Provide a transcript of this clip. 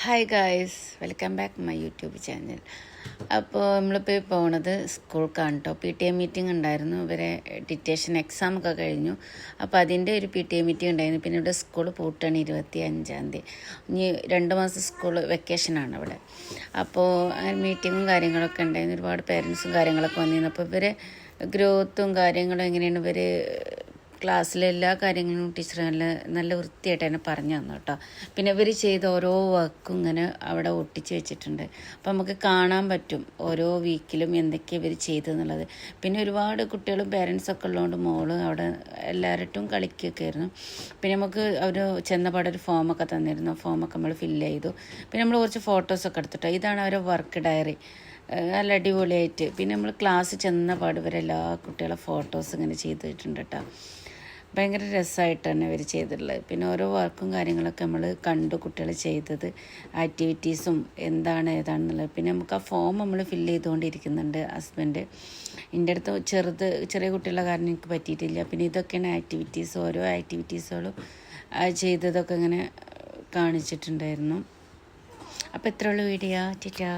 Hi guys, welcome back my YouTube channel. അപ്പോൾ നമ്മളിപ്പോൾ പോകുന്നത് സ്കൂൾക്കാണ് കേട്ടോ. PTA മീറ്റിംഗ് ഉണ്ടായിരുന്നു. ഇവരെ ഡിറ്റേഷൻ എക്സാം ഒക്കെ കഴിഞ്ഞു. അപ്പോൾ അതിൻ്റെ ഒരു PTA മീറ്റിംഗ് ഉണ്ടായിരുന്നു. പിന്നെ ഇവിടെ സ്കൂൾ പൂട്ടാണ് 25-ാം തീയതി. ഇനി 2 മാസം സ്കൂൾ വെക്കേഷനാണ് ഇവിടെ. അപ്പോൾ മീറ്റിങ്ങും കാര്യങ്ങളൊക്കെ ഉണ്ടായിരുന്നു. ഒരുപാട് പേരൻസും കാര്യങ്ങളൊക്കെ വന്നിരുന്നു. അപ്പോൾ ഇവരെ ഗ്രോത്തും കാര്യങ്ങളും എങ്ങനെയാണ് ഇവർ ക്ലാസ്സിലെ എല്ലാ കാര്യങ്ങളും ടീച്ചർ നല്ല വൃത്തിയായിട്ട് തന്നെ പറഞ്ഞു തന്നു കേട്ടോ. പിന്നെ ഇവർ ചെയ്ത ഓരോ വർക്കും ഇങ്ങനെ അവിടെ ഒട്ടിച്ച് വെച്ചിട്ടുണ്ട്. അപ്പോൾ നമുക്ക് കാണാൻ പറ്റും ഓരോ വീക്കിലും എന്തൊക്കെയാണ് ഇവർ ചെയ്തതെന്നുള്ളത്. പിന്നെ ഒരുപാട് കുട്ടികളും പേരൻസൊക്കെ ഉള്ളതുകൊണ്ട് മോള് അവിടെ എല്ലാവരും കളിക്കുകയൊക്കെ ആയിരുന്നു. പിന്നെ നമുക്ക് അവർ ചെന്നപാടെ ഒരു ഫോമൊക്കെ തന്നിരുന്നു. ഫോമൊക്കെ നമ്മൾ ഫില്ല് ചെയ്തു. പിന്നെ നമ്മൾ കുറച്ച് ഫോട്ടോസൊക്കെ എടുത്തിട്ടോ. ഇതാണ് അവരുടെ വർക്ക് ഡയറി. നല്ല അടിപൊളിയായിട്ട്. പിന്നെ നമ്മൾ ക്ലാസ് ചെന്ന പാട് ഇവരെല്ലാ കുട്ടികളെ ഫോട്ടോസ് ഇങ്ങനെ ചെയ്തിട്ടുണ്ട് കേട്ടോ. ഭയങ്കര രസമായിട്ട് തന്നെ ഇവർ ചെയ്തിട്ടുള്ളത്. പിന്നെ ഓരോ വർക്കും കാര്യങ്ങളൊക്കെ നമ്മൾ കണ്ടു, കുട്ടികൾ ചെയ്തത് ആക്ടിവിറ്റീസും ഏതാണെന്നുള്ളത്. പിന്നെ നമുക്ക് ആ ഫോം നമ്മൾ ഫില്ല് ചെയ്തുകൊണ്ടിരിക്കുന്നുണ്ട് ഹസ്ബൻഡ്. എൻ്റെ അടുത്ത് ചെറിയ കുട്ടികളുടെ കാരണം എനിക്ക് പറ്റിയിട്ടില്ല. പിന്നെ ഇതൊക്കെയാണ് ആക്ടിവിറ്റീസ്. ഓരോ ആക്ടിവിറ്റീസുകളും ചെയ്തതൊക്കെ ഇങ്ങനെ കാണിച്ചിട്ടുണ്ടായിരുന്നു. അപ്പോൾ ഇത്രയുള്ള വീഡിയോ. ടാറ്റാ.